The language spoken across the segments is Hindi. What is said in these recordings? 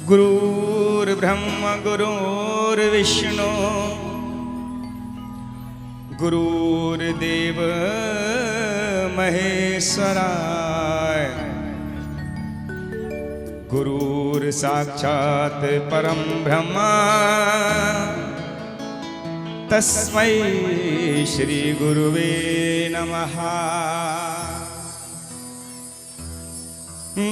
गुरुर्ब्रह्म गुरुर्विष्णु गुरुर्देव महेश्वराय गुरुर्साक्षात् परं ब्रह्म तस्मै श्री गुरुवे नमः।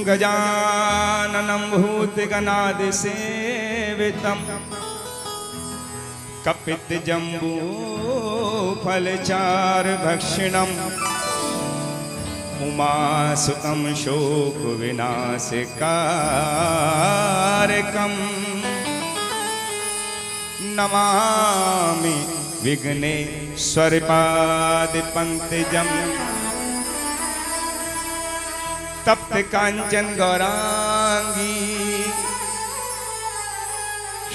गजाननं भूतगणादिसेवितं कपितजम्बूफलचारुभक्षिणम् उमासुतं शोकविनाशकारकम् नमामि विघ्नेश्वरपादपङ्कजम्। तप्त कांचन गौरांगी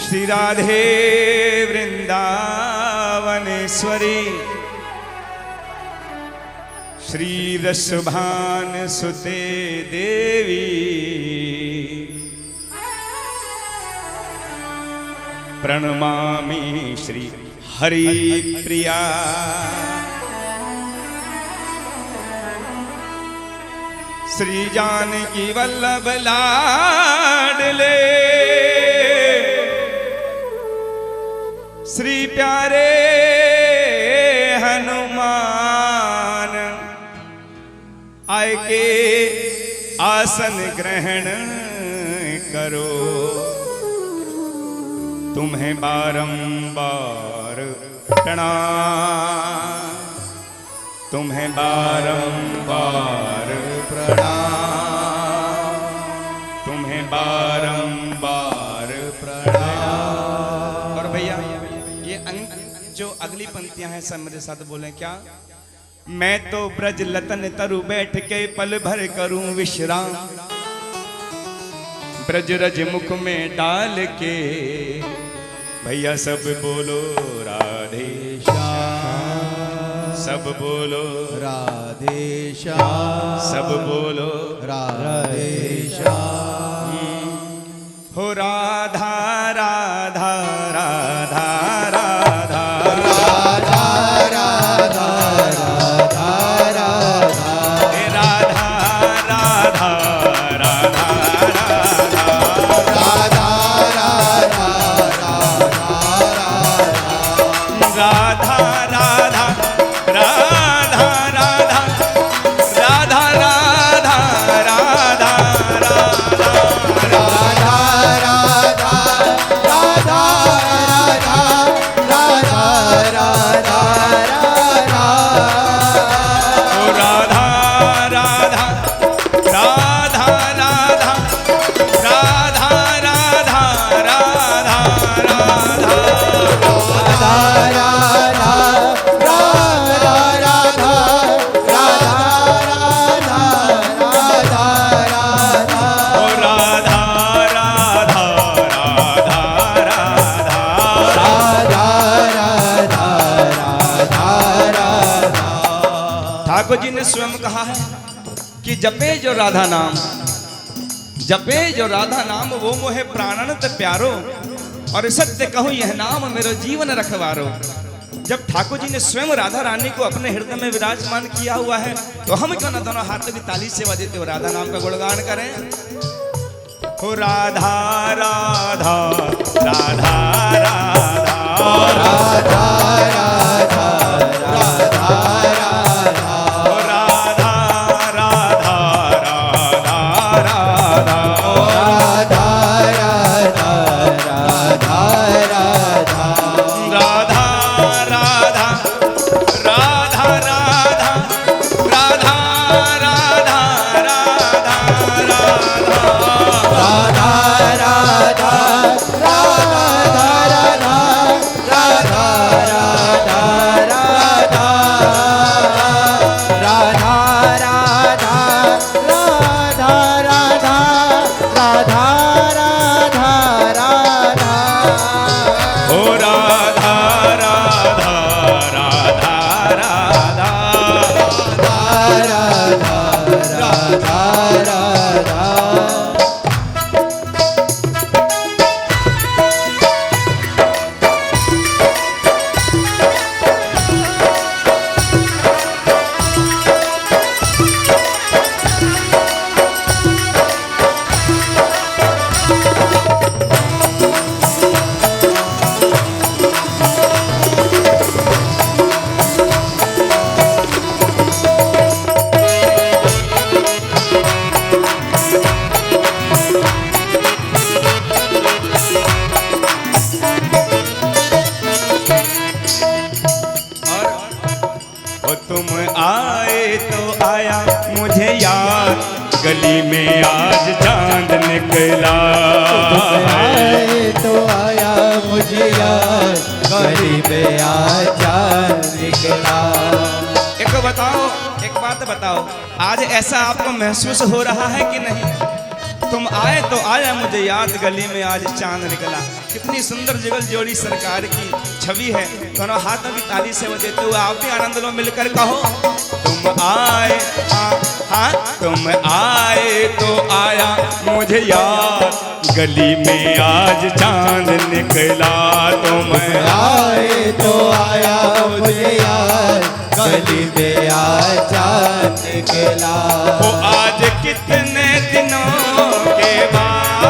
श्री राधे वृंदावनेश्वरी श्री रसभान सुते देवी प्रणमामि श्री हरि प्रिया। श्री जानकी वल्लभ लाडले श्री प्यारे हनुमान आए के आसन ग्रहण करो। तुम्हें बारंबार प्रणाम, तुम्हें बारंबार प्रणाम, तुम्हें बारंबार प्रणाम। और भैया ये जो अगली पंक्तियां हैं सब मेरे साथ बोलें क्या। मैं तो ब्रज लतन तरु बैठ के पल भर करूं विश्राम, ब्रज रज मुख में डाल के भैया सब बोलो राधे श्याम, सब बोलो राधे श्याम, सब बोलो राधे श्याम। हो राधा राधा राधा राधा राधा राधा राधा राधा हे राधा राधा राधा राधा राधा राधा राधा राधा राधा राधा ठाकुर जी ने स्वयं कहा है कि जपे जो राधा नाम, जपे जो राधा नाम वो मोहे प्राणनत प्यारो, और सत्य कहूं यह नाम मेरो जीवन रखवारो। जब ठाकुर जी ने स्वयं राधा रानी को अपने हृदय में विराजमान किया हुआ है तो हम क्यों ना दोनों हाथ में ताली सेवा देते हो राधा नाम का गुणगान करें। हो राधा राधा राधा राधा राधा राधा राधा गली में आज चांद निकला आए तो आया मुझे याद, गली में आज चांद निकला। एक बात बताओ, आज ऐसा आपको महसूस हो रहा है कि नहीं? तुम आए तो आया मुझे याद, गली में आज चांद निकला। कितनी सुंदर जुगल जोड़ी सरकार की छवि है। दोनों हाथ में भी ताली से देते हुए आप भी आनंद लो, मिलकर कहो तुम आए, हाँ तुम आए तो आया मुझे याद, गली में आज चांद निकला। तुम आए तो आया मुझे याद, गली में आज चांद निकला। वो आज कितने दिनों के बाद,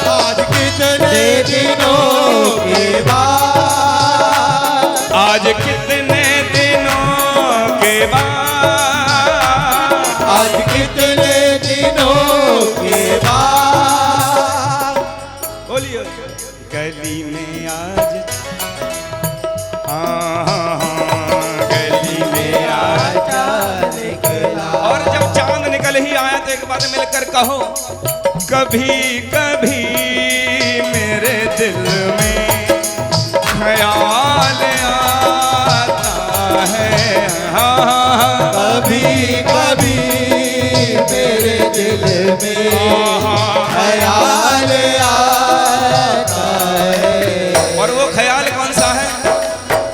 आज कितने दिनों के बाद, आज कितने दिनों के बाद, आज कितने दिनों के बाद, बोलिए गली में आज, हाँ गली में आज चांद निकला। और जब चांद निकल ही आया तो एक बात मिलकर कहो, कभी कभी मेरे दिल में ख्याल आता है, हाँ कभी कभी मेरे दिल में ख्याल आता है। और वो ख्याल कौन सा है?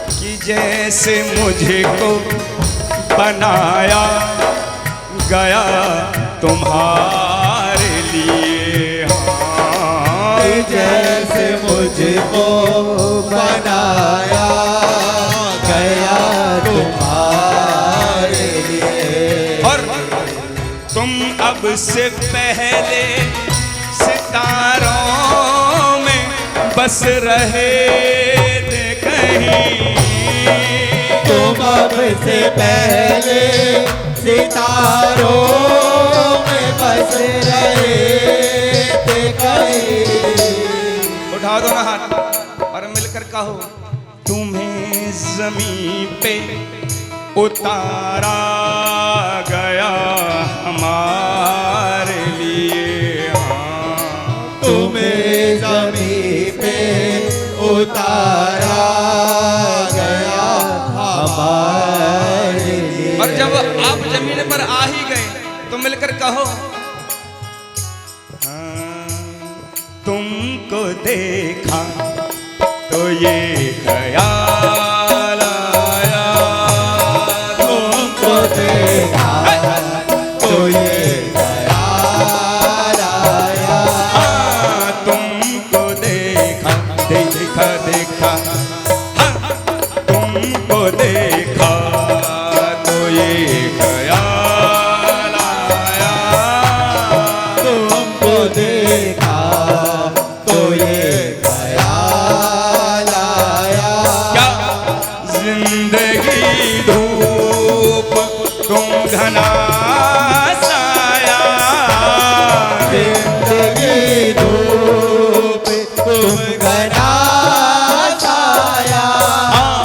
कि जैसे मुझको बनाया गया तुम्हारे लिए, हाँ जैसे मुझको बनाया गया तुम्हारे लिए। और तुम अब से पहले सितारों में बस रहे थे कहीं, तुम अब से पहले सितारों में बस रहे थे कहीं। उठा दो ना हाथ और मिलकर कहो, तुम्हें जमीन पे उतारा गया हमारे लिए, हाँ तुम्हें जमीन पे उतारा गया हमारे लिए। और जब आप जमीन पर आ ही गए तो मिलकर कहो, हाँ, तुमको देखा तो ये ख्याल आया, तुमको देखा तो ये ख्याल आया। हाँ, तुमको देखा देखा देखा, हाँ, तुमको देखा तो ये ख्याल आया, तुमको देखा तो ये ख्याल आया। क्या जिंदगी धूप तुम घना साया, जिंदगी धूप तुम घना साया। हाँ,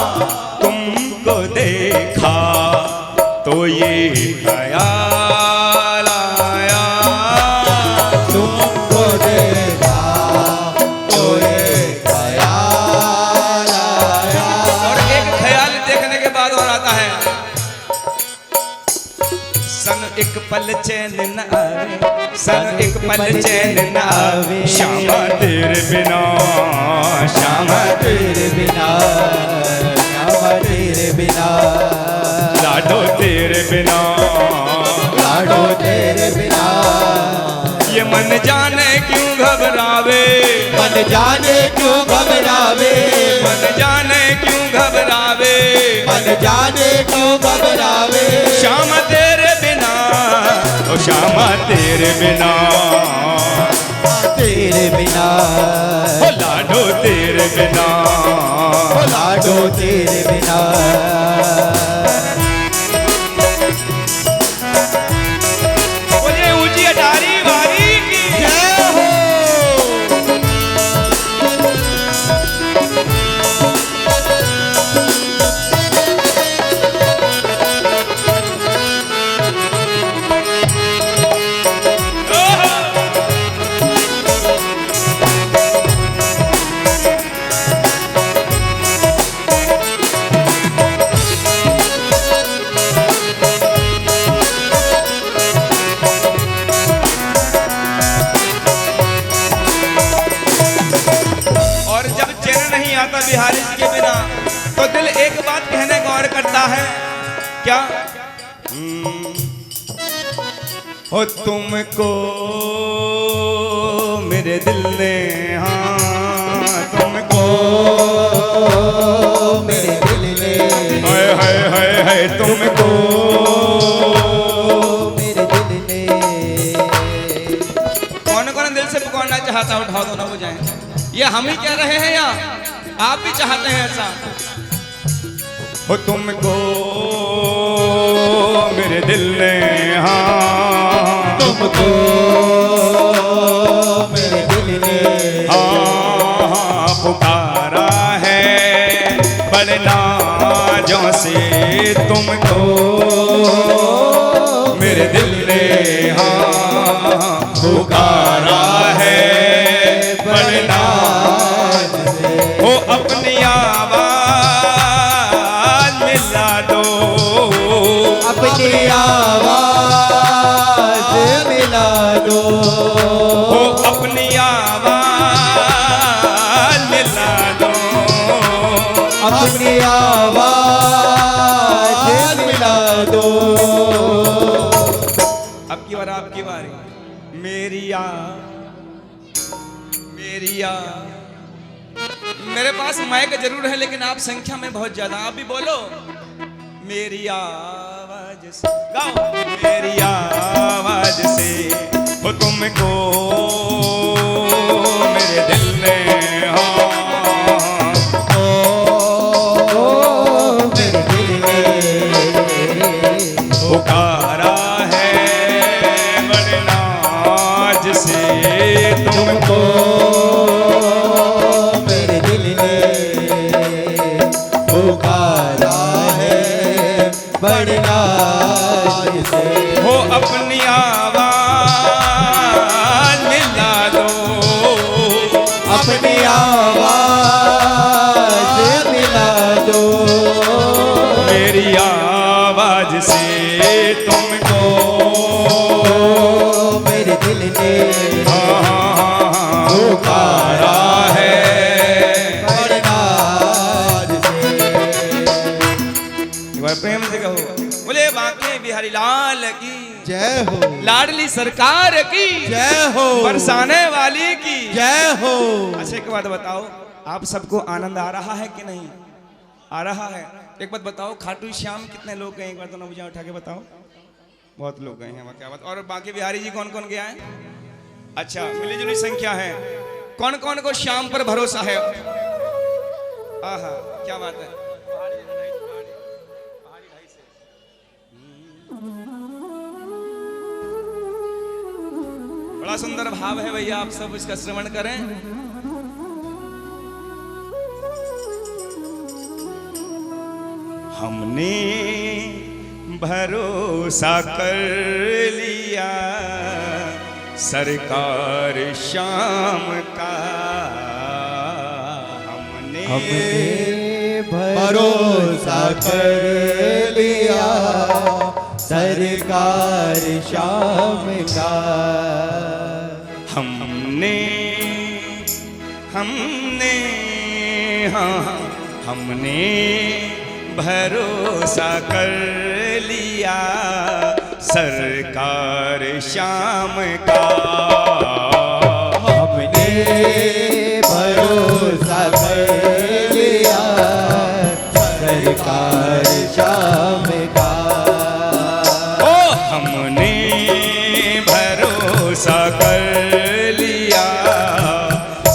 तुमको देखा तो ये ख्याल आया, तुमको देखा तो ये ख्याल आया। और एक ख्याल देखने के बाद और आता है, सन एक पल चैन न आवे, सन एक पल चैन न आवे, श्यामा तेरे बिना, श्यामा तेरे बिना, श्यामा तेरे बिना, लाडो तेरे बिना, लाडो तेरे बिना। ये मन जाने क्यों घबरावे, मन जाने क्यों घबरावे, मन जाने क्यों घबरावे, मन जाने क्यों घबरावे। श्यामा तेरे बिना, ओ श्यामा तेरे बिना, तेरे बिना, ओ लाडो तेरे बिना, ओ लाडो तेरे बिना। बोलिए ऊंची अटारी वारी की जय हो। बिहारी जी के बिना तो दिल एक बात कहने को और करता है, क्या? हो तुमको मेरे दिल ने, हाँ तुमको मेरे दिल ने, हाय हाय हाय हाय तुमको मेरे दिल ने। कौन कौन दिल से पुकारना चाहता है? उठाओ, दोनों हो जाए। ये हम ही कह रहे हैं या आप भी चाहते हैं ऐसा? हो तुमको मेरे दिल ने, हाँ तुमको मेरे दिल ने, हाँ पुकारा है बड़े नाजों से तुमको मेरे दिल ने, हाँ पुकारा है बड़े नाज से। हो अपनी आवाज मिला दो, अपनी आवाज मिला दो, हो अपनी आवाज मिला दो, अपनी आवाज मिला दो। अब की बार आपकी बारी। मेरे पास माइक जरूर है लेकिन आप संख्या में बहुत ज्यादा, आप भी बोलो। मेरी आवाज से गाओ, मेरी आवाज से हो तुमको मेरे दिल ने, मेरे दिल ने पुकारा है बड़े नाज से तुमको मेरे दिल ने पुकारा है बड़े नाज से। हो अपनी आवाज मिला दो, अपनी आवाज मिला दो, मेरी आवाज से तुमको मेरे दिल ने पुकारा है बड़े नाज से। एक बार प्रेम से कहो, बोले बांके बिहारी लाल की जय हो, लाडली सरकार की जय हो, बरसाने वाली की जय हो। अच्छा एक बात बताओ, आप सबको आनंद आ रहा है कि नहीं आ रहा है? एक बात बताओ, खाटू श्याम कितने लोग गए? एक बार दोनों भुजा उठा के बताओ। बहुत लोग गए हैं, क्या बात। और बाकी बिहारी जी कौन कौन गया है? अच्छा मिली जुली संख्या है। कौन कौन को श्याम पर भरोसा है? आहा क्या बात है। बड़ा सुंदर भाव है भैया, आप सब इसका श्रवण करें। हमने भरोसा कर लिया सरकार श्याम का, हमने भरोसा कर लिया सरकार श्याम का। हमने भरोसा कर लिया सरकार श्याम का। हमने भरोसा कर लिया सरकार श्याम का। ओ हमने भरोसा कर लिया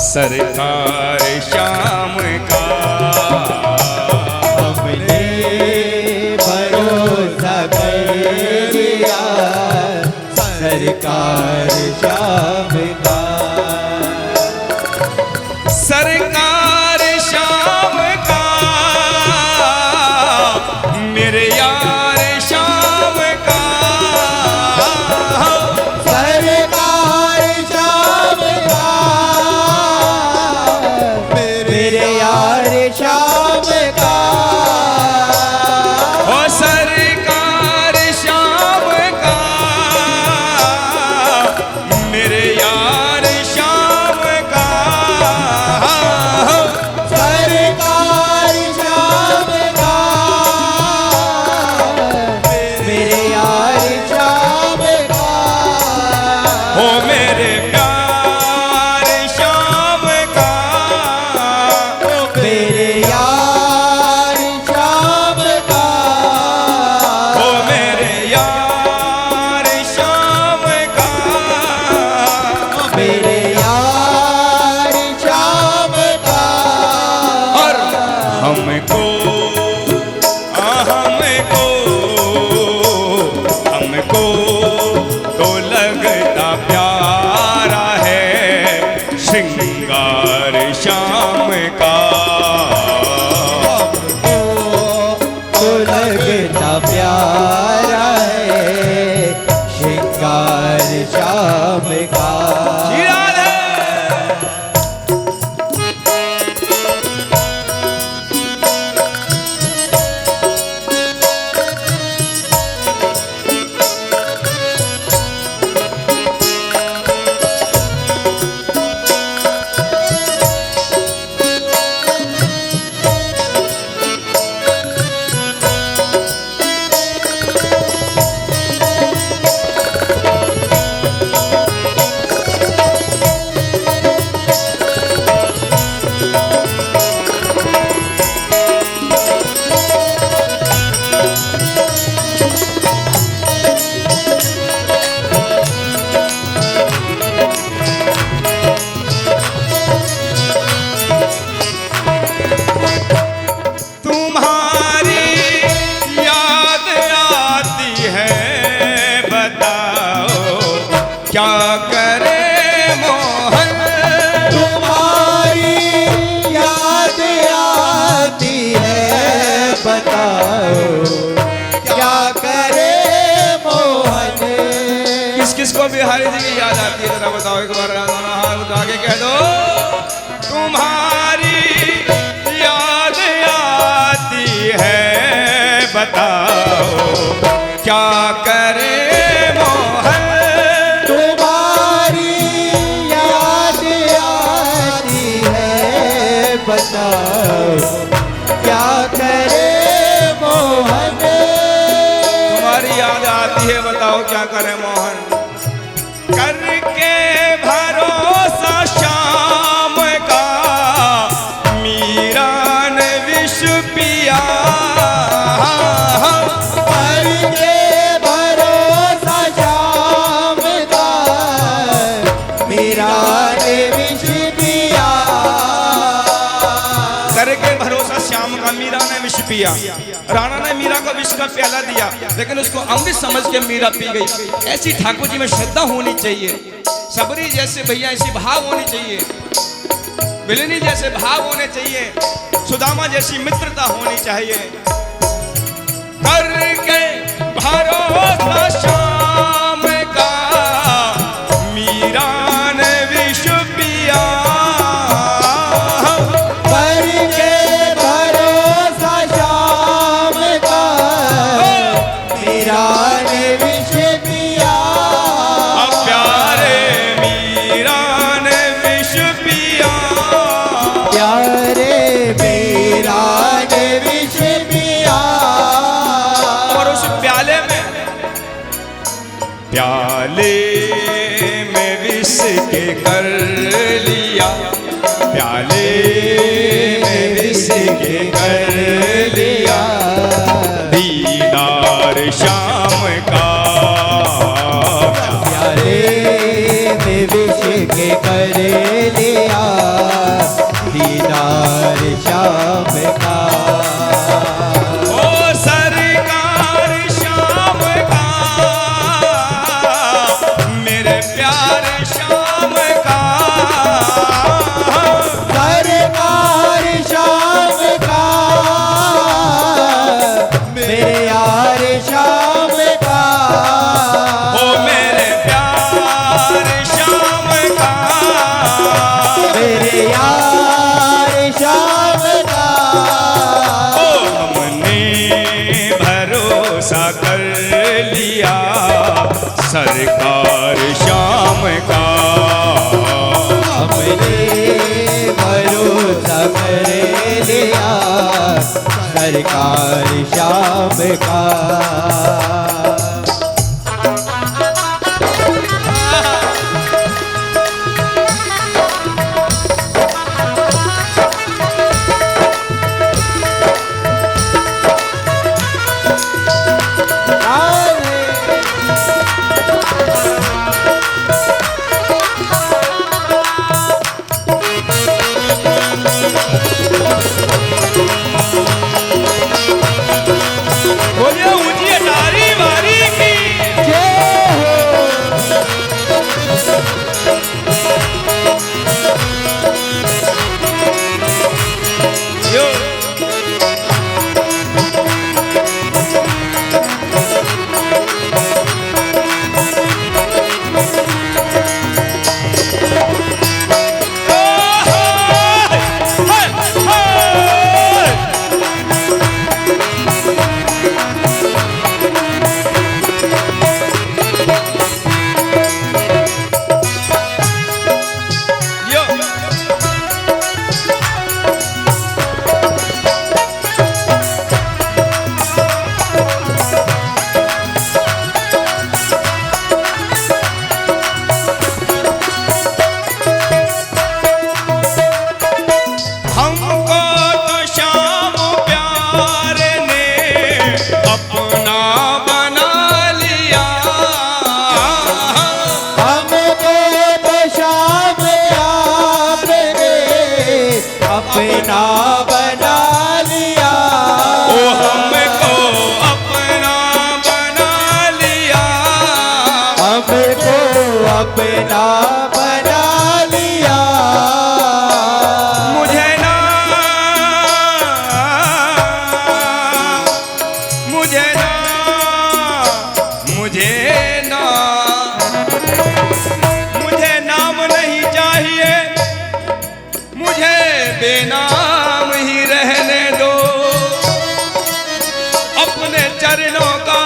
सरकार श्याम का। हमने भरोसा कर लिया सरकार श्याम का। सरकार श्याम का हमको हमको हमको तो लगता प्यारा है श्रृंगार श्याम का। तो लगता प्यारा है श्रृंगार श्याम का। क्या करे मोहन, तुम्हारी याद आती है बताओ क्या करे मोहन। किस किस को बिहारी जी की याद आती है जरा बताओ एक बार हाथ उठा के कह दो। तुम्हारी याद आती है बताओ क्या करे मोहन। बताओ क्या करे मोहन। तुम्हारी याद आती है बताओ क्या करे मोहन। करके भरोसा शाम का मीरा ने विष पिया। करके भरोसा शाम का मीरा ने विष पिया। करके भरोसा श्याम का मीरा ने विष पिया। राणा ने मीरा को विष का प्याला दिया लेकिन उसको अमृत समझ के मीरा पी गई। ऐसी ठाकुर जी में श्रद्धा होनी चाहिए। सबरी जैसे भैया ऐसी भाव होनी चाहिए। बिलिनी जैसे भाव होने चाहिए। सुदामा जैसी मित्रता होनी चाहिए। करके भरोसा शाम का मीरा ने विष पिया। प्याले में विष के कर लिया। प्याले में विष के कर लिया। दीदार शाम का। प्याले में विष के कर लिया। दीदार शाम का। सरकार शाम का। हमने भरोसा कर लिया सरकार शाम का। चरणों का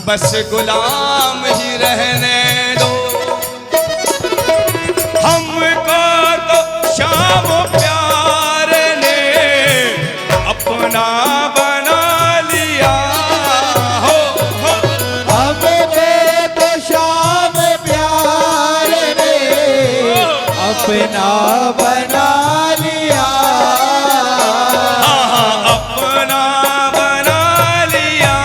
बस गुलाम ही रहने दो। हमको तो श्याम प्यारे ने अपना बना लिया हो। हमने तो श्याम प्यारे ने अपना बना लिया। अपना बना लिया।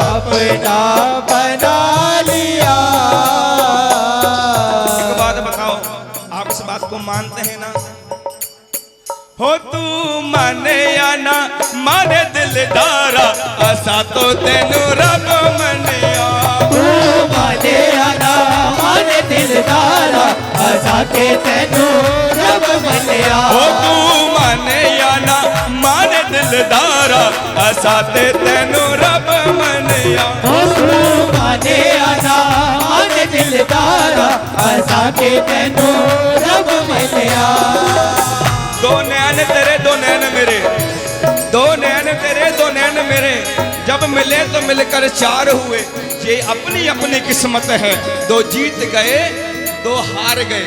अपना बना लिया। एक बात बताओ, आप इस बात को मानते हैं ना? हो तू माने या ना माने दिलदारा, असा तो तेनू रब मनिया। तू माने या ना माने दिलदारा, असा के तेनू रब मनिया। हो तू माने या ना माने दिलदारा, असा ते तेनू रब मनिया। हो तू माने या ना माने दिलदारा, असा के तेनू रब मनिया। दो नैन तेरे दो नैन मेरे, दो नैन तेरे दो नैन मेरे, जब मिले तो मिलकर चार हुए। ये अपनी अपनी किस्मत है, दो जीत गए दो हार गए।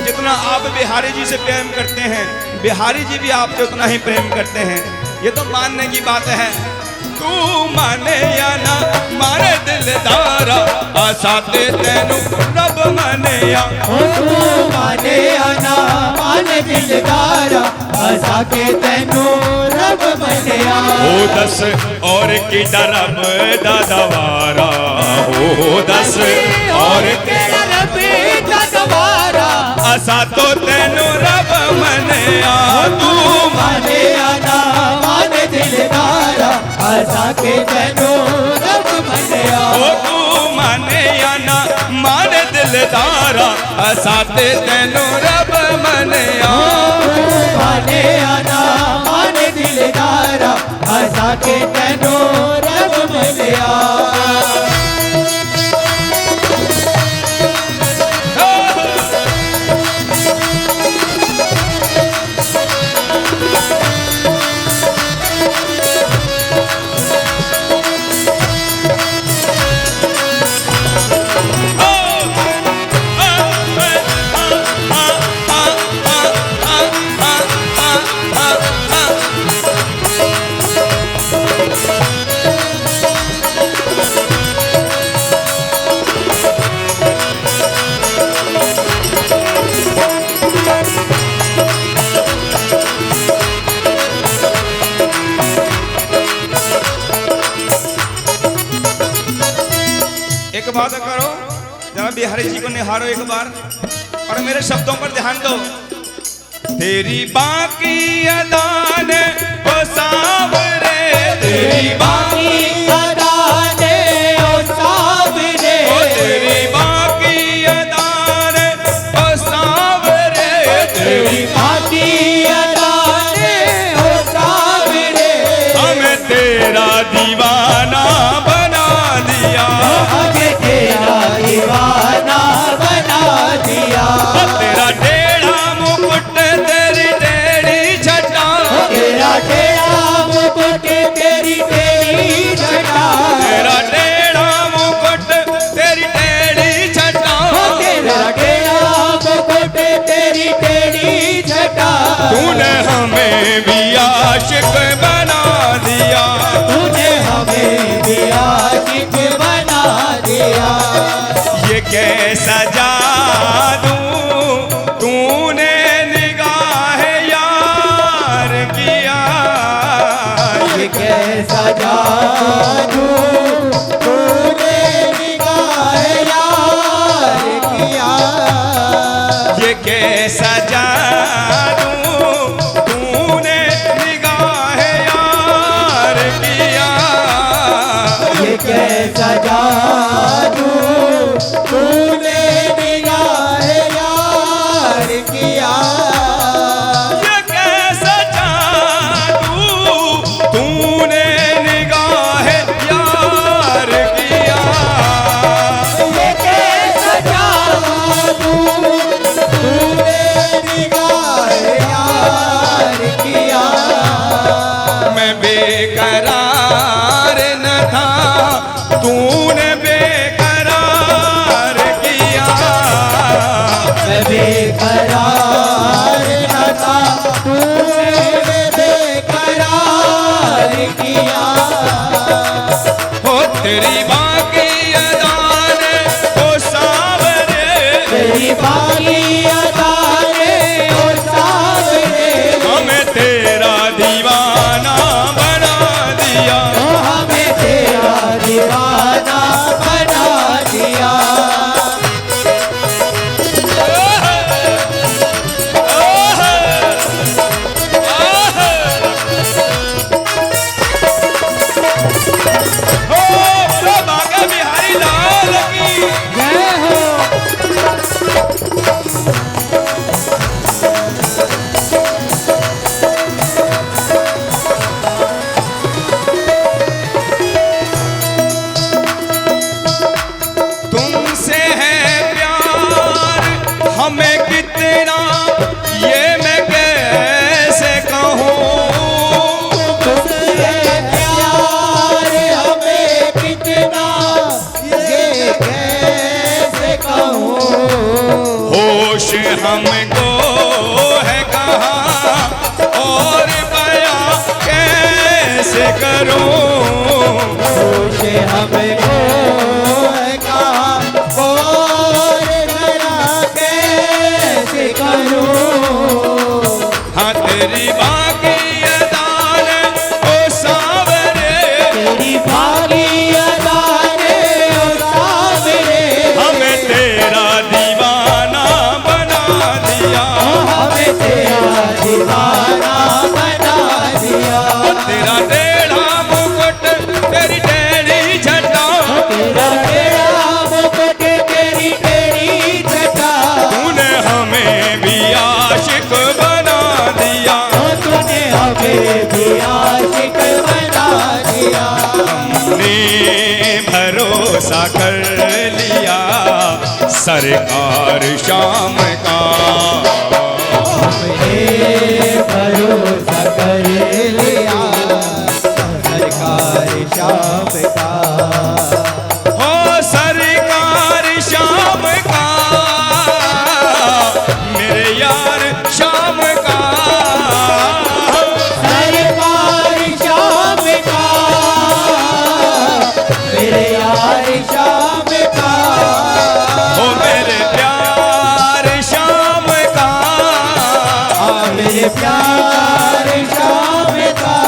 जितना आप बिहारी जी से प्रेम करते हैं, बिहारी जी भी आपसे उतना ही प्रेम करते हैं। ये तो मानने की बात है। तू माने या ना माने दिलदारा, आसा ते तेनू रब मनिया। हो तू माने या ना माने दिलदारा, असा के तेनू रब मनिया। ओ दस और की रब दा दवारा, ओ दस और केड़ा रब दा दवारा, असा तो तेनू रब मनिया। तू माने या ना माने दिलदारा, असा के तेनू रब मनिया। ओ तू माने या ना माने दिलदारा, असा ते तेनू रब मनिया। माने या ना माने दिलदारा, असा के तेनू रब मनिया। एक बात करो, जरा बिहारी जी को निहारो एक बार और मेरे शब्दों पर ध्यान दो। तेरी बाकी अदान ओ सावरे, तेरी बाकी अदाने ओ सावरे, ओ तेरी बाकी अदान ओ सावरे, तेरी बाकी अदाने ओ सावरे। हमें तेरा दीवाना बना दिया, हमें तेरा दीवाना बना दिया। तेरा टेढ़ा मुकुट तेरी टेढ़ी छटा, तेरा टेढ़ा मुकुट तेरी टेढ़ी छटा, तेरा टेढ़ा मुकुट तेरी टेढ़ी छटा। तेरा टेढ़ा मुकुट तेरी टेढ़ी छटा। तूने हमें भी आशिक बना दिया, तूने हमें भी आशिक बना दिया। ये कैसा जादू तूने निगाह यार किया। ये कैसा जादू तूने निगाह यार किया। ये कैसा जादू तूने निगाह तेरी बाकी अदान ओ सावरे, तेरी बाकी अदान ओ सावरे, हमें तेरा दीवाना बना दिया, हमें तेरा दीवाना बना दिया। तेरा टेढ़ा मुकुट तेरी टेढ़ी छटा, तेरा टेढ़ा मुकुट तेरी टेढ़ी छटा, तूने हमें भी आशिक बना दिया, तूने हमें भी आशिक बना दिया। हमने भरोसा कर लिया सरकार शाम का, हमने भरोसा कर लिया सरकार शाम का। हो सरकार शाम का, मेरे यार शाम का, सरकार शाम का, मेरे यार शाम का। हो मेरे प्यार शाम का, मेरे प्यार शाम का।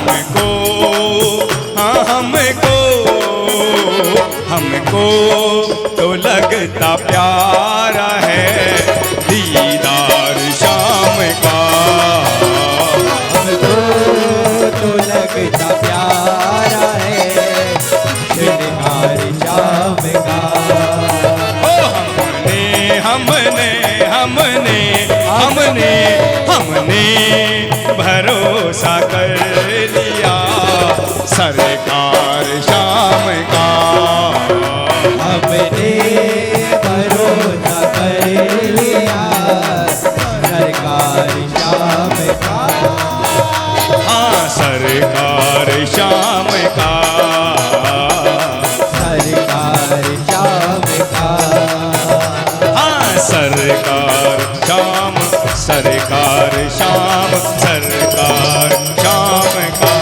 हमको हाँ हमको तो लगता प्यारा है दीदार शाम का, हमको तो लगता प्यारा है श्रृंगार शाम का। ओ हमने भरोसा कर लिया सरकार शाम का, हमने भरोसा कर लिया सरकार शाम का। हाँ सरकार शाम का, सरकार शाम का। हाँ सरकार शाम, सरकार शाम, सरकार शाम का।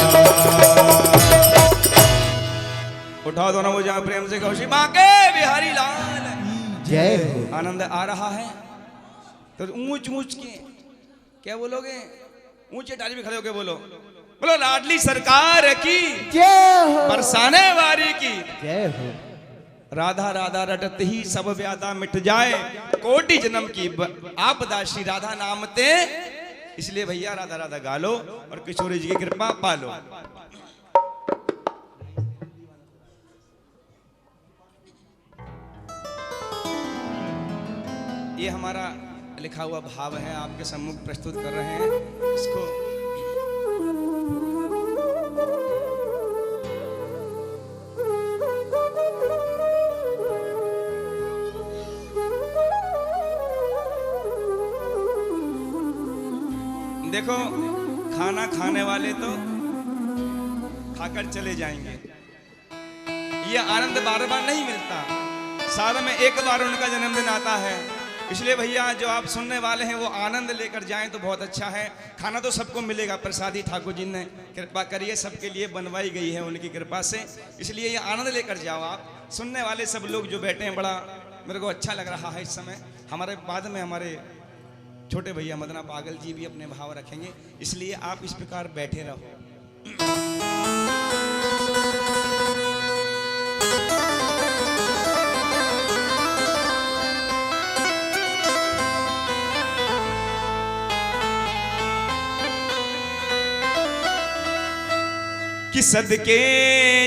उठाओ दोनों वो जहाँ प्रेम से कहो बाके बिहारी लाल। जय हो। आनंद आ रहा है तो ऊंच ऊंच के क्या बोलोगे, ऊंचे टाली में खड़े होके बोलो, बोलो लाडली सरकार की, जय हो। बरसाने वारी की, जय हो। राधा राधा रटत ही सब व्याधा मिट जाए, कोटि जन्म की आपदा श्री राधा नाम ते। इसलिए भैया राधा राधा गा लो और किशोरी जी की कृपा पालो। ये हमारा लिखा हुआ भाव है, आपके सम्मुख प्रस्तुत कर रहे हैं इसको। देखो खाना खाने वाले तो खाकर चले जाएंगे, ये आनंद बार बार नहीं मिलता, साल में एक बार उनका जन्मदिन आता है। इसलिए भैया जो आप सुनने वाले हैं वो आनंद लेकर जाएं तो बहुत अच्छा है। खाना तो सबको मिलेगा, प्रसादी ठाकुर जी ने कृपा करिए सबके लिए बनवाई गई है उनकी कृपा से, इसलिए ये आनंद लेकर जाओ। आप सुनने वाले सब लोग जो बैठे हैं, बड़ा मेरे को अच्छा लग रहा है इस समय। हमारे बाद में हमारे छोटे भैया मदना पागल जी भी अपने भाव रखेंगे, इसलिए आप इस प्रकार बैठे रहो। कि सदके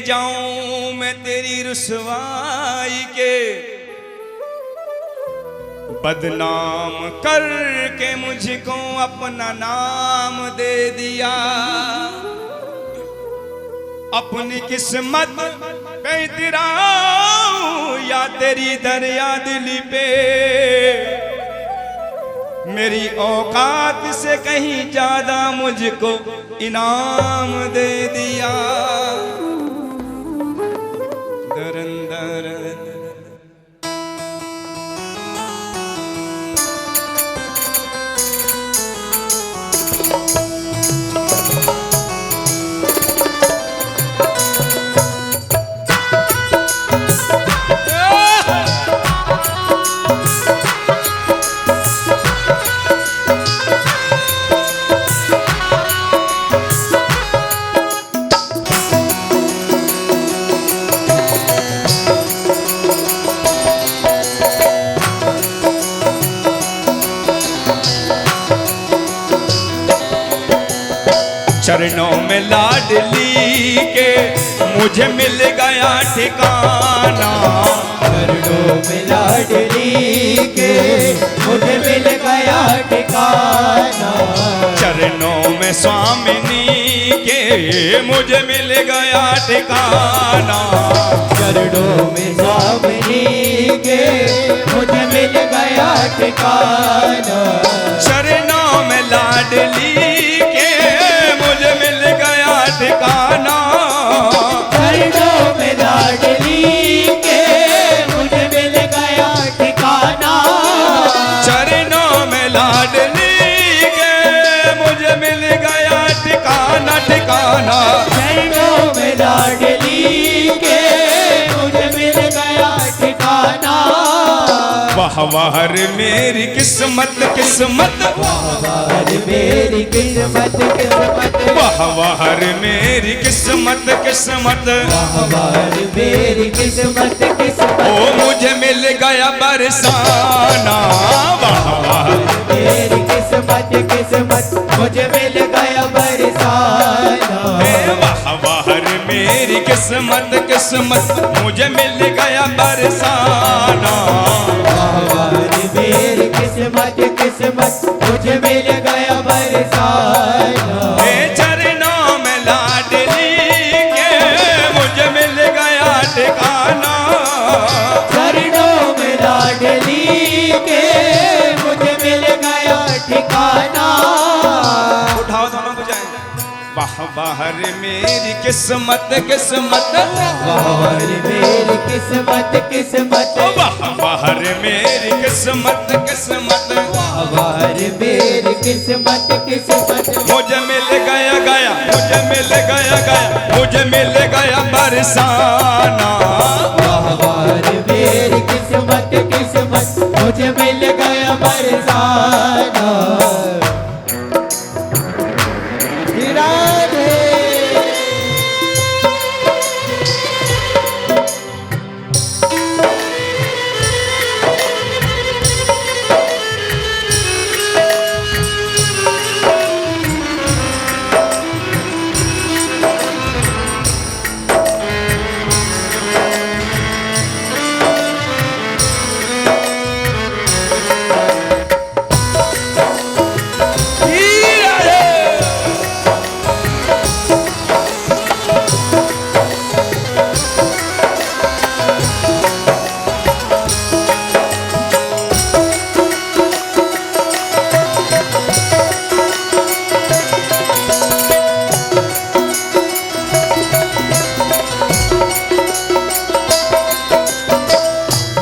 जाऊं मैं तेरी रुसवाई के, बदनाम करके मुझको अपना नाम दे दिया, अपनी किस्मत पे इतराऊं या तेरी दरिया दिली पे, मेरी औकात से कहीं ज्यादा मुझको इनाम दे दिया। दरन दरन चरणों में लाडली के मुझे मिल गया ठिकाना। चरणों में लाडली के मुझे मिल गया ठिकाना। चरणों में स्वामिनी के मुझे मिल गया ठिकाना। चरणों में स्वामिनी के मुझे मिल गया ठिकाना। चरणों में लाडली के मुझे मिल गया ठिकाना। चरणों में लाडली के मुझे मिल गया ठिकाना। चरणों में लाडली के मुझे मिल गया ठिकाना ठिकाना। चरणों में लाडली के मुझे मिल गया ठिकाना। वाह वाह रे मेरी किस्मत किस्मत, वाह मेरी किस्मत किस्मत, वाह वाह रे मेरी किस्मत किस्मत। वाह मेरी किस्मत किस्मत, ओ मुझे मिल गया बरसाना। वाह वाह मेरी किस्मत किस्मत, मुझे मिल गया बरसाना। वाह वाह रे मेरी किस्मत किस्मत, मुझे मिल गया बरसाना। वाह मेरी किस्मत किस्मत, मुझे मिल गया बरसाना। चरणों में लाडली के मुझे मिल गया ठिकाना। चरणों में लाडली के मुझे मिल गया ठिकाना। उठाओ दोनों बुझाएं। वाह वाह रे मेरी किस्मत किस्मत, वाह मेरी किस्मत किस्मत, वाह वाह रे मेरी किस्मत किस्मत। वाह मेरी किस्मत किस्मत, मुझे मिल गया गया, मुझे मिल गया गया, मुझे मिल गया बरसाना। वाह मेरी किस्मत किस्मत, मुझे मिल गया बरसाना। राधे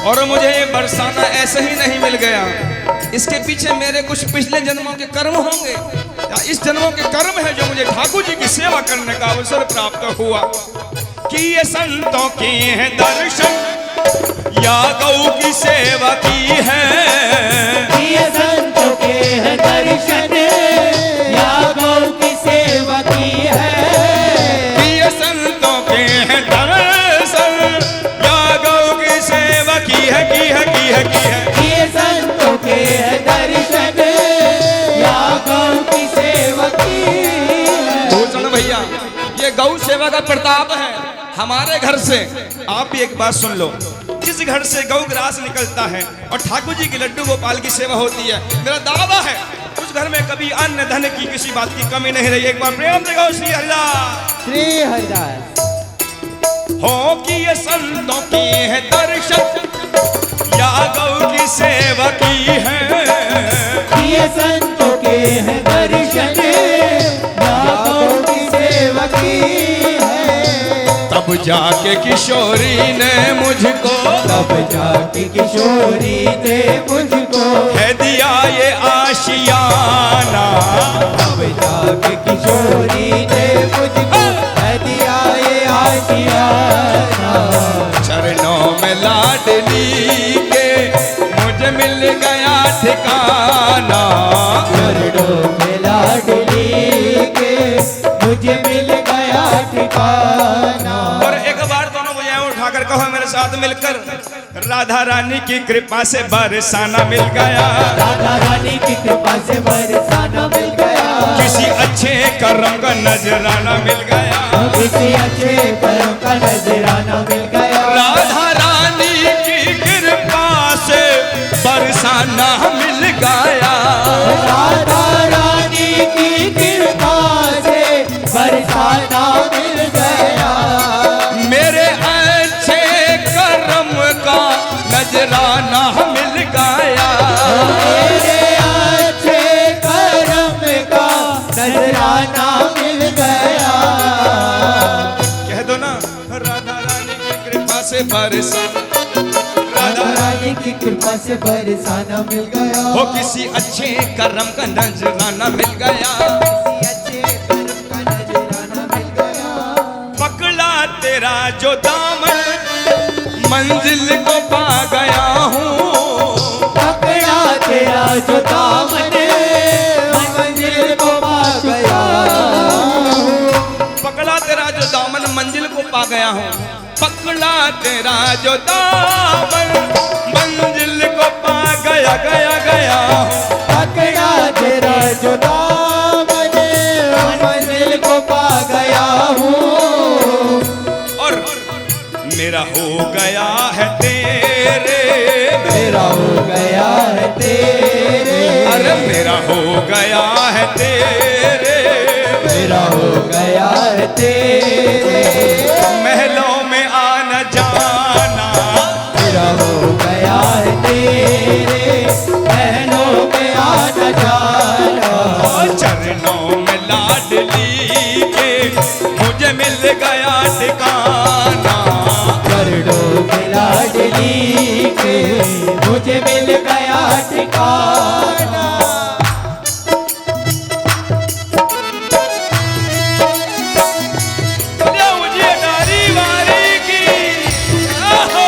और मुझे ये बरसाना ऐसे ही नहीं मिल गया, इसके पीछे मेरे कुछ पिछले जन्मों के कर्म होंगे, या इस जन्मों के कर्म है जो मुझे ठाकुर जी की सेवा करने का अवसर प्राप्त हुआ। कि ये संतों के हैं दर्शन या गौ की सेवा की है। ये संतों के हैं दर्शन या गौ की सेवा की है। कि ये संतों के हैं दर्शन या गौ की सेवा की है, की है, की है, की है। ये संतों के हैं दर्शन या गौ की सेवा की है। भूषण भैया, ये गौ सेवा का प्रताप है हमारे घर से। आप भी एक बात सुन लो, जिस घर से गौ ग्रास निकलता है और ठाकुर जी के लड्डू गोपाल की सेवा होती है, मेरा दावा है उस घर में कभी अन्न धन की किसी बात की कमी नहीं रही। एक बार प्रेम से गौ श्री हरिदास। श्री हरिदास। हो कि ये संतों की है दर्शन या गौ की सेवा की है। ये संतों के हैं दर्शन या गौ की सेवा की है। तब जाके किशोरी ने मुझको, तब जाके किशोरी ने मुझको है दिया ये आशियाना। तब जाके किशोरी ने मुझको है दिया ये आशियाना। चरणों में लाडली के मुझे मिल गया ठिकाना। चरणों में लाडली के मुझे मिल गया ठिकाना। और एक बार दोनों भैया उठाकर कहो मेरे साथ मिलकर, राधा रानी की कृपा से बरसाना मिल गया। राधा रानी की कृपा से बरसाना मिल गया। किसी अच्छे कर्म का नजराना मिल गया, किसी अच्छे कर्म का नजराना मिल गया। राधा रानी की कृपा से बरसाना मिल गया, राधा रानी की कृपा से बरसाना मिल गया। मेरे अच्छे कर्म का नजराना मिल गया, मेरे अच्छे कर्म का नजराना मिल गया। कह दो ना, राधा रानी की कृपा से बरसाना, राधा रानी की कृपा से बरसाना मिल गया। हो किसी अच्छे कर्म का नजराना मिल गया, किसी अच्छे कर्म का नजराना मिल गया। पकड़ा तेरा जो दामन मंजिल को पा गया हूँ, पकड़ा तेरा जो दामन मंजिल को पा गया। पकड़ा तेरा जो दामन मंजिल को पा गया हूँ, पकड़ा तेरा जो दामन मंजिल को पा गया गया गया हूँ। पकड़ा तेरा जो दामन मंजिल को पा गया हूँ। और मेरा हो गया है तेरे, मेरा हो गया है तेरे, अरे मेरा हो गया है तेरे, मेरा हो गया है तेरे, महलों में आना जाना, मेरा हो गया है तेरे, महलों में आना जाना। चरणों में लाडली के मुझे मिल गया ठिकाना, चरणों में लाडली के मुझे मिल गया ठिकाना। बोलिए मुझे नारी वारी की आहो।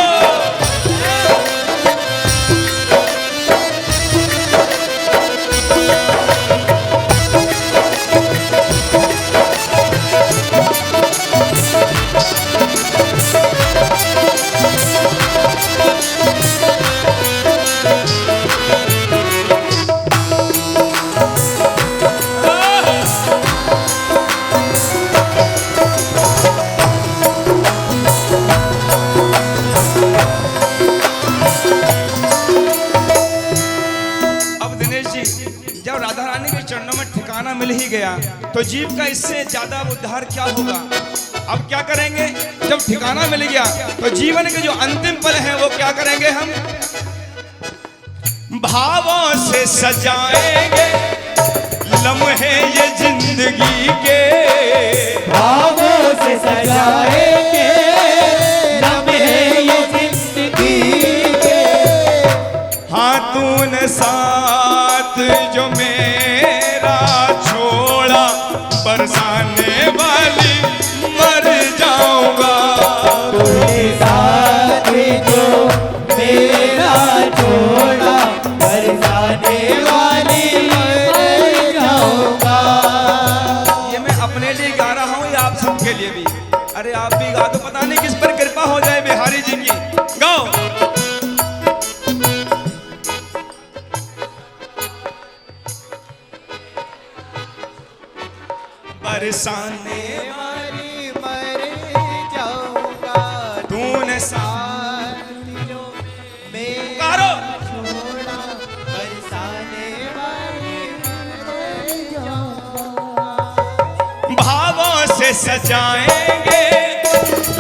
अब दिनेश जी, जब राधा रानी के चरणों में ठिकाना मिल ही गया तो जीव का इससे ज्यादा उद्धार क्या होगा? अब क्या करेंगे? जब ठिकाना मिल गया तो जीवन के जो अंतिम पल हैं वो क्या करेंगे? हम भावों से सजाएंगे लम्हे ये जिंदगी के, भावों से सजाएंगे लम्हे ये जिंदगी के। हाँ तूने साथ जो मेरा छोड़ा बरसाने वाली मर जाऊंगा, तूने साथ जो मेरा छोड़ा बरसाने वाली मर जाऊंगा। ये मैं अपने लिए गा रहा हूँ या आप सबके लिए भी? अरे आप भी गा दो, पता नहीं किस पर कृपा हो जाए बिहारी जी की। गाओ। बरसाने वाली मर जाऊंगा, तूने साथ जो मेरा गारो। छोड़ा बरसाने वाली मर जाऊंगा। भावों से सजाएंगे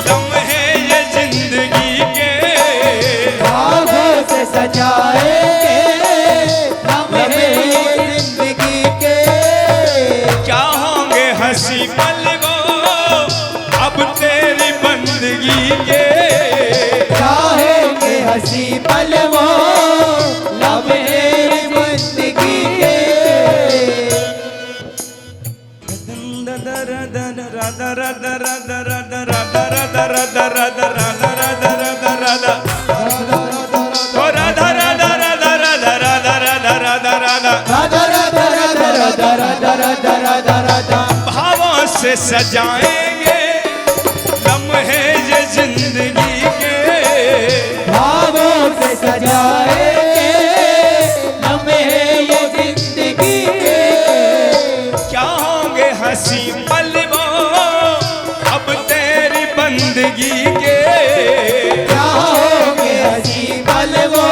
लम्हे ये जिंदगी के, भावों से सजाएंगे लम्हे ये जिंदगी के। क्या होंगे हंसी पल वो अब तेरी बंदगी के, चाहेंगे हंसी पल वो लम्हे बंदगी के। राधा राधा राधा राधा राधा राधा राधा राधा राधा राधा राधा राधा ओ राधा राधा राधा राधा राधा राधा राधा राधा राधा राधा राधा राधा राधा राधा राधा राधा। भावों से सजाएंगे लम्हे ये जिंदगी के, भावों से सजाएंगे लम्हे ये जिंदगी के। क्या होंगे हंसी पल वो अब तेरी बंदगी के। क्या होगे हंसी पल वो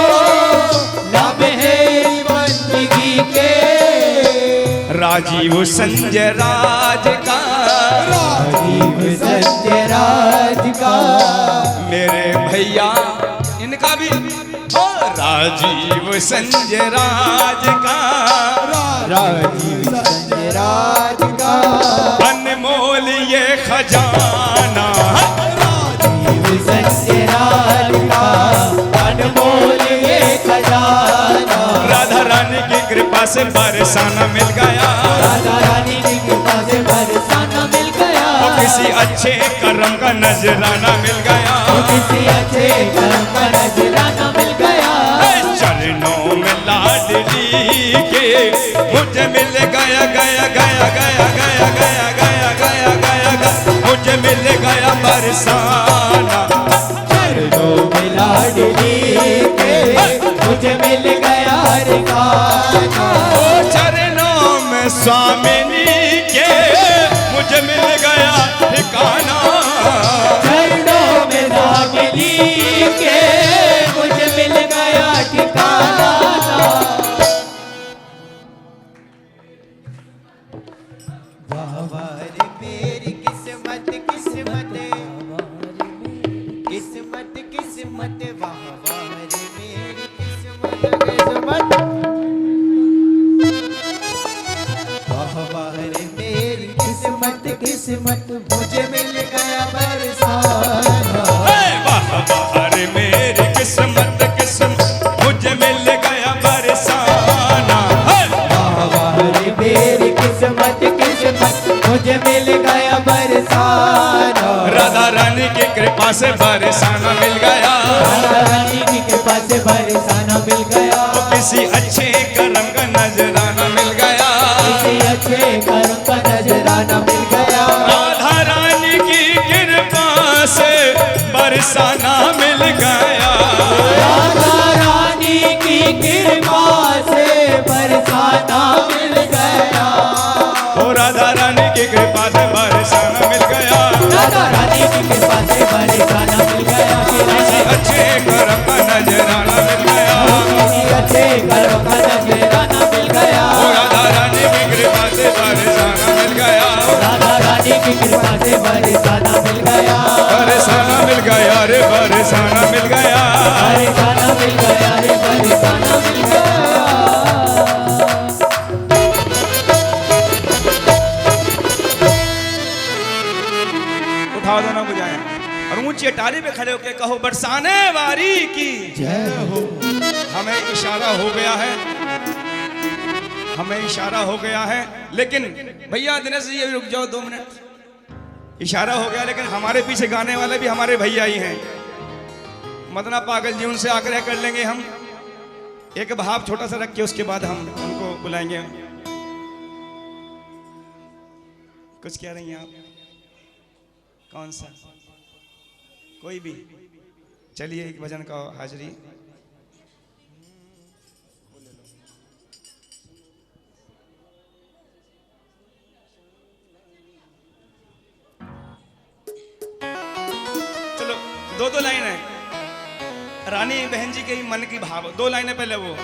लब है बंदगी के। राजीव संजय राज का, राजीव संजय राज का, मेरे भैया इनका भी हो। राजीव संजय राज का, राजीव संजय राज का, अनमोल ये खजाना। राजीव संजय राज का, अनमोल ये खजाना। राधा रानी की कृपा से बरसाना मिल गया। राधा रानी की कृपा से बरसाना मिल गया। और किसी अच्छे कर्म का नजराना मिल गया। और किसी अच्छे कर्म का नजराना मिल गया। चरणों में लाडली के मुझे मिल गया गया गया गया गया गया गया गया गया गया मुझे मिल गया बरसाना। चरणों में लाडली के मुझे मिल गया ठिकाना। चरणों में स्वामिनी के मुझे मिल गया ठिकाना। चरणों में लाडली के मुझे मिल गया ठिकाना। वाह वाह रे मेरी किस्मत किस्मत, किस्मत किस्मत, वाह वाह रे मेरी किस्मत किस्मत। वाह वाह रे मेरी किस्मत किस्मत, मुझे मिल गया बरसाना। वाह वाह रे मेरी किस्मत किस्मत मुझे मिल गया बरसाना। वाह वाह रे मेरी किस्मत किस्मत, मुझे मिल गया बरसाना। राधा रानी की कृपा से बरसाना मिल गया। राधा रानी की कृपा से बरसाना मिल गया। किसी अच्छे कर्म का नजराना मिल गया। किसी अच्छे कर्म का नजराना मिल गया। राधा रानी की कृपा से बरसाना मिल गया। राधा रानी की कृपा से बरसाना मिल गया। ओ राधा रानी की कृपा से बरसाना मिल गया। राधा रानी की कृपा से बरसाना मिल गया। किसी अच्छे कर्म का नजराना मिल गया। किसी अच्छे कर्म का नजराना मिल गया। ओ राधा रानी की कृपा से बरसाना मिल गया। राधा रानी की कृपा से बरसाना मिल गया। बरसाना मिल गया रे बरसाना मिल गया। बरसाना मिल गया रे बरसाना मिल गया। उठाओ दोनों बुझाएं और ऊंची अटारी पे खड़े होकर कहो बरसाने वारी की जय हो। हमें इशारा हो गया है, हमें इशारा हो गया है। लेकिन भैया दिनेश जी रुक जाओ 2 मिनट। इशारा हो गया लेकिन हमारे पीछे गाने वाले भी हमारे भैया ही हैं। मदना पागल जी, उनसे आग्रह कर लेंगे हम एक भाव छोटा सा रख के, उसके बाद हम उनको बुलाएंगे। कुछ कह रही हैं आप? कौन सा? कोई भी? चलिए एक भजन का हाजिरी। चलो 2 लाइन है। रानी बहन जी के ही मन की भाव 2 लाइनें पहले वो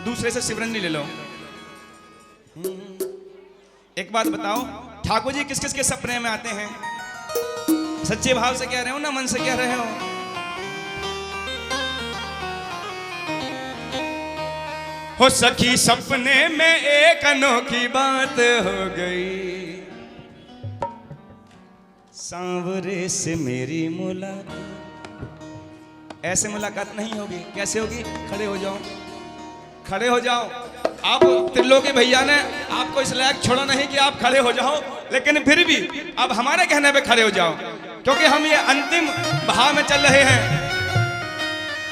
दूसरे से शिवरंजनी ले लो। एक बात बताओ, ठाकुर जी किस किस के सपने में आते हैं? सच्चे भाव से कह रहे हो ना, मन से कह रहे हो? हो सखी सपने में एक अनोखी बात हो गई, सांवरे से मेरी मुलाकात। ऐसे मुलाकात नहीं होगी, कैसे होगी? खड़े हो जाओ, खड़े हो जाओ। आप त्रिलोकी भैया ने आपको इस लायक छोड़ा नहीं कि आप खड़े हो जाओ, लेकिन फिर भी आप हमारे कहने पे खड़े हो जाओ, क्योंकि हम ये अंतिम भाव में चल रहे हैं।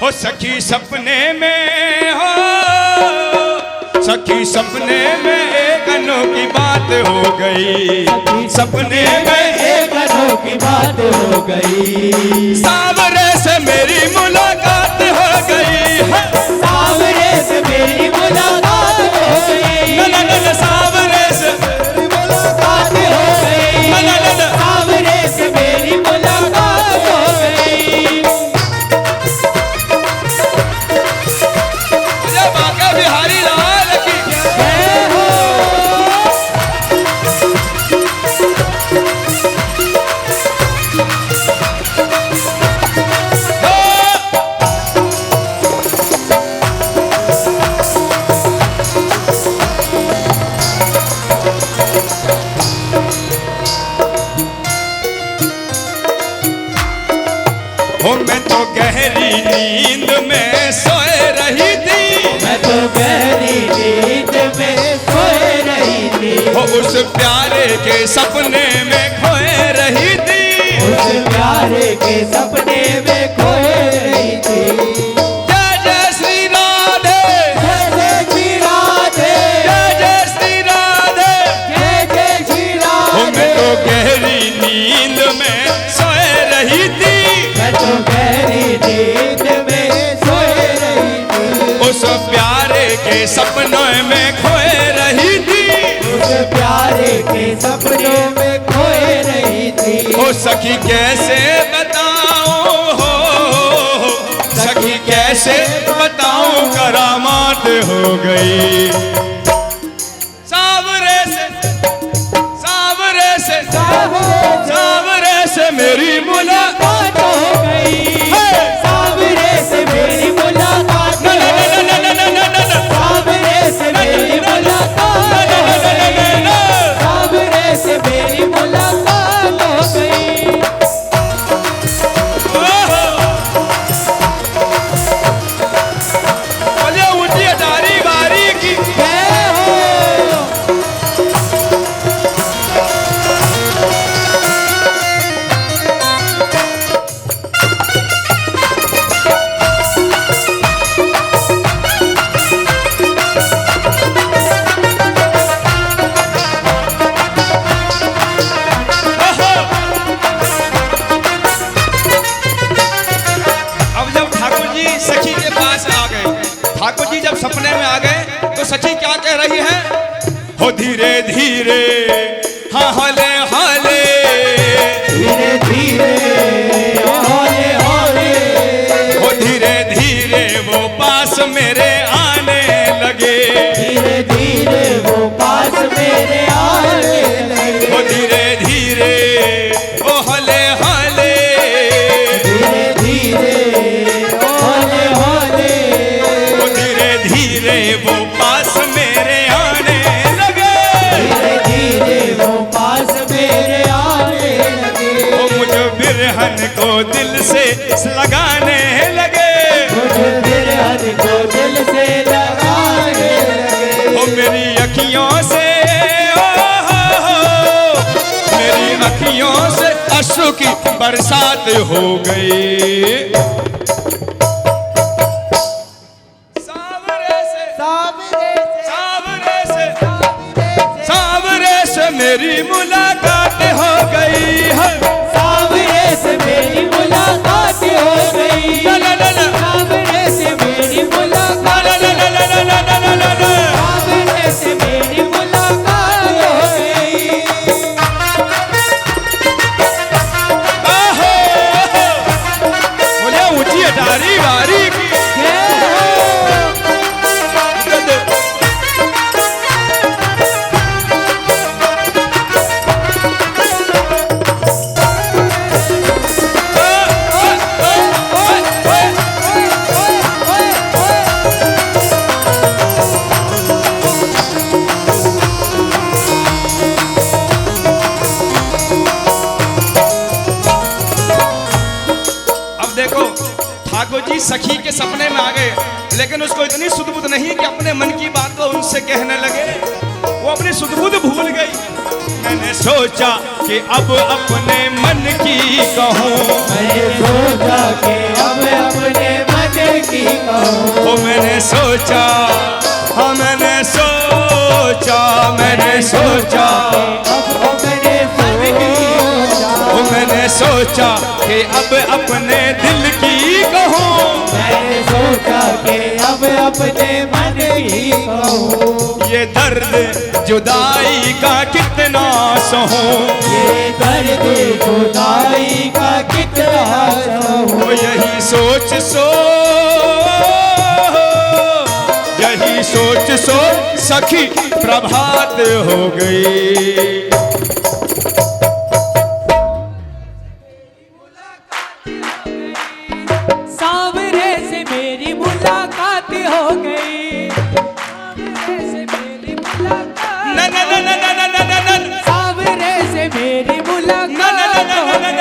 हो सखी सपने में, हो सखी सपने में एक अनोखी बात हो गई, सपने में एक अनोखी बात हो गई, सांवरे से मेरी मुलाकात हो गई, सांवरे से मेरी मुलाकात हो गई, सांवरे से मुलाकात हो उस प्यारे के सपने में खोए रही थी, उस प्यारे के सपने में खोए रही थी। जय जय श्री राधे, जय जय श्री राधे, जय जय श्री राधे। जय जय श्री राधे। मैं तो गहरी नींद में सोए रही थी, मैं तो गहरी नींद में सोए रही थी। उस प्यारे के सपनों में खोए रही थी, उस प्यारे के सपनों में खोए रही थी। ओ सखी कैसे बताऊं हो, सखी कैसे बताऊं करामात हो गई। सावरे से सावरे से सावरे से मेरी मुलाकात हो गई, सावरे से मेरी मुलाकात हो गई, सावरे से मेरी मुलाकात हो गई, सावरे से मेरी मुलाकात हो गई। बोलिए ऊंची अटारी बारी की जय हो। अब जब ठाकुर जी सखी के पास आ गए, ठाकुर जी जब सपने में आ गए तो सखी क्या कह रही है, हो धीरे धीरे हाँ हले हले, धीरे धीरे हौले हौले, हो धीरे धीरे वो पास मेरे आने लगे, धीरे धीरे वो पास मेरे आने लगे, हो धीरे धीरे वो हले हले, धीरे धीरे हौले हौले, हो धीरे धीरे वो पास मेरे आने लगे, धीरे धीरे वो पास मेरे आने लगे, वो मुझे बिरहन को दिल से लगाने लगे, मुझे बिरहन को दिल से लगाने लगे, वो मेरी अखियों से मेरी अखियों से अश्रु की बरसात हो गई। सावरे से सावरे से सावरे से मेरी मुलाकात हो गई है, सावरे से मेरी मुलाकात हो गई, ला ला ला ला, सावरे से मेरी मुलाकात, ला ला ला ला ला ला ला ला ला। सावरे से मेरी मुलाकात हो गई। आहो, बोलिए ऊंची अटारी बारी की जय हो। अब देखो ठाकुर जी सखी के सपने में आ गए, लेकिन उसको इतनी सुध-बुध नहीं कि अपने मन की बात को उनसे कहने लगे, वो अपनी सुध-बुध भूल गई। मैंने सोचा कि अब अपने मन की कहूँ, मैंने सोचा कि अब अपने मन की कहूँ, ओ मैंने सोचा, हाँ मैंने सोचा, मैंने सोचा, अब अपने मन की ओ मैंने सोचा कि अब अपने दिल की कहूँ, मैंने सोचा कि अब अपने मन की कहूँ, ये दर्द जुदाई का कितना सहूं, ये दर्द जुदाई का कितना सहूँ, ओ यही सोच सोच सखी प्रभात हो गई। सावरे से मेरी मुलाकात हो गई, सावरे से मेरी मुलाकात, न न न न न न न न सावरे से मेरी मुलाकात हो गई,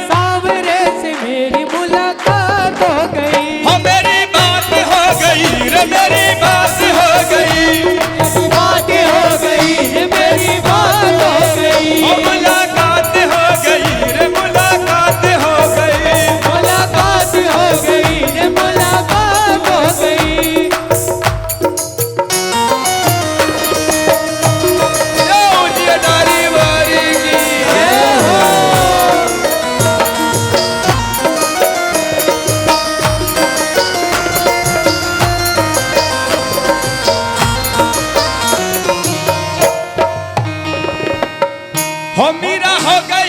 सावरे से मेरी मुलाकात हो गई, हो मेरी बात हो गई रे, मेरी बात हो गई, बात हो गई रे, मेरी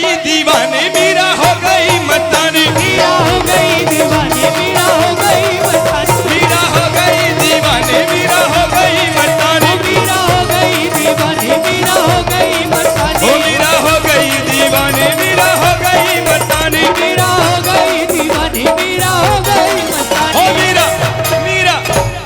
गई दीवानी मीरा हो गई मस्तानी मीरा हो गई दीवानी मीरा हो गई मस्तानी मीरा हो गई दीवानी मीरा हो गई मस्तानी मीरा हो गई दीवानी मीरा हो गई मस्तानी ओ मीरा हो गई दीवानी मीरा हो गई मस्तानी मीरा हो गई दीवानी मीरा हो गई मस्तानी ओ मीरा मीरा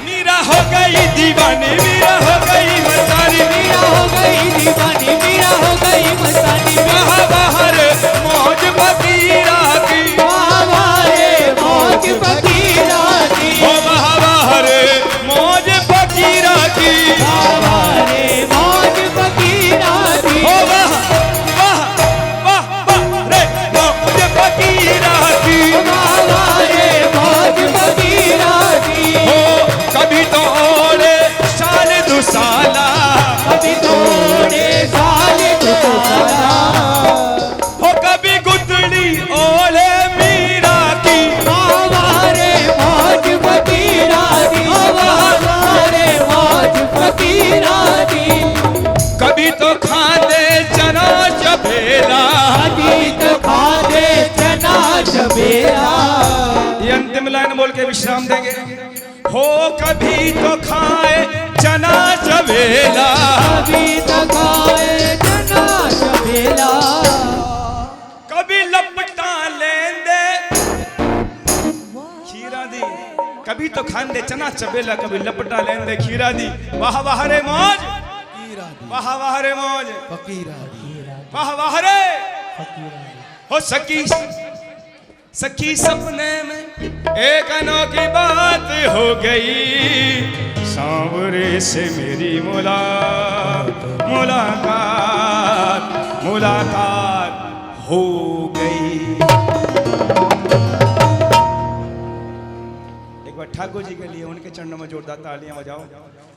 मीरा हो गई दीवानी मीरा हो गई मस्तानी मीरा हो गई दीवानी मीरा हो गई मस्तानी वहाँ बाहर मौज फकीरा की हमारे मौज फकीरा की ओ वहाँ बाहर मौज फकीरा की हमारे मौज फकीरा की ओ वाह वाह वाह वाह रे मौज फकीरा की हमारे मौज फकीरा की हो कभी तो ओले साल दो साला अभी थोड़े साल गुजारा हो कभी गुदड़ी ओले मीरा की हमारे मौज फकीरा की हमारे मौज फकीरा की कभी तो खाते चना चबेला अभी तो खाते चना चबेरा ये अंतिम लाइन बोल के विश्राम देंगे हो कभी तो खाए चना चबेला अभी तो खाए चना चबेला कभी लपटा लेंदे खीरा दी कभी तो खांदे चना चबेला कभी लपटा लेंदे खीरा दी वाह वाह रे मौज वाह वाह रे मौज वाह वाह रे हो सकी सखी सपने में एक अनोखी बात हो गई सांवरे से मेरी मुलाकात मुलाकात हो गई। एक बार ठाकुर जी के लिए उनके चरणों में जोरदार तालियां बजाओ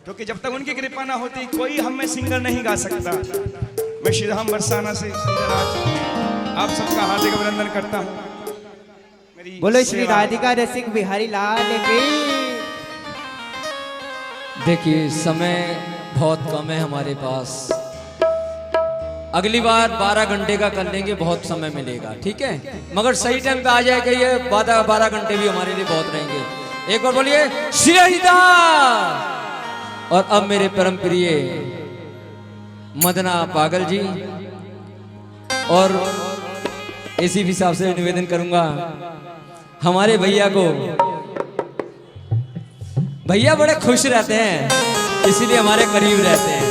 क्योंकि जब तक उनकी कृपा ना होती कोई हम में सिंगर नहीं गा सकता। मैं श्री राम बरसाना से सुंदरराज आप सबका हार्दिक अभिनंदन करता हूँ। बोलो श्री राधिका रसिक बिहारी लाल की। देखिए समय बहुत कम है हमारे पास, अगली बार 12 घंटे का कर लेंगे, बहुत समय मिलेगा, ठीक है, मगर सही टाइम पे आ जाएगा, ये 12 घंटे भी हमारे लिए बहुत रहेंगे। एक बार बोलिए श्री हरिदास। और अब मेरे परम प्रिय मदना पागल जी, और इसी हिसाब से निवेदन करूंगा हमारे भैया को, भैया बड़े खुश रहते हैं इसीलिए हमारे करीब रहते हैं।